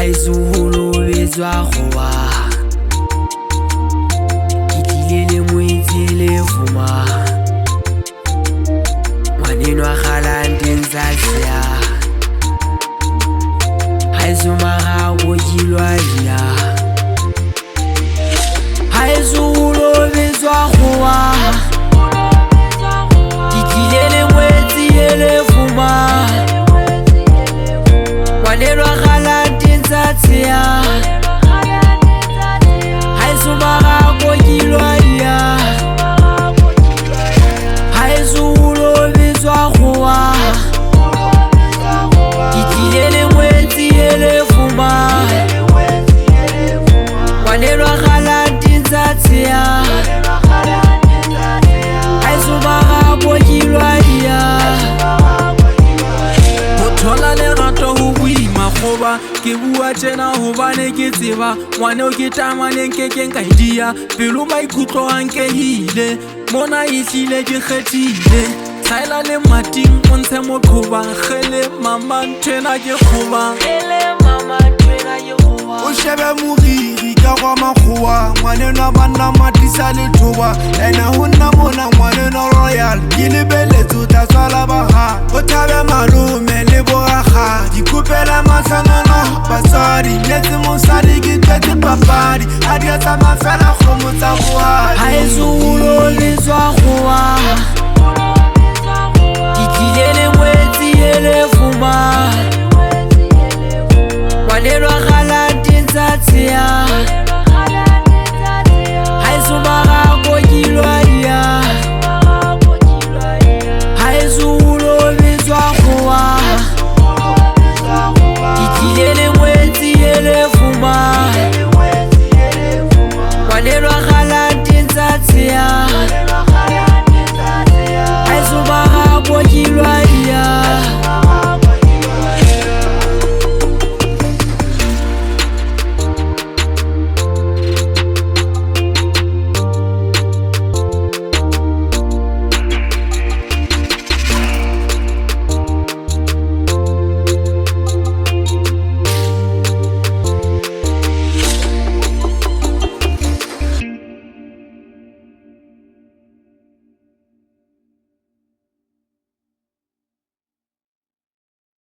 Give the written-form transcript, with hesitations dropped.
Haezuholo bezwa gowa Itilele mwezi levuma Mwaneno akhalande nzazia Haezumara wojilwalia Haezuholo bezwa gowa Itilele mwezi levuma Mwaneno akhalande nzazia Haezumara wojilwalia Haezuholo bezwa gowa Itilele mwezi levuma Mwaneno akhalande nzazia Haezumara wojilwalia Thola lerato ho boima goba ke bua tjena hobane ke tseba ngwane ke tamaneng ke keng ka idia pelo maikutlo a nkehile mona ehlile ke kgethile tsaela le mating o ntshe moqhoba gele mama ntwena ke goba o shebe moriri ka gwa makgowa ngwaneno a banna matlisa lethoba ene ho nna mona ngwaneno royal ke lebeletse o tla tswala baga o thabe malome le boraga dikopela matlhanono basadi nyetse mosadi ke tletse papadi a di etsa mafela kgomo tsa bohadi Haezuholo bezwa gowa Itilele mwezi levuma Mwaneno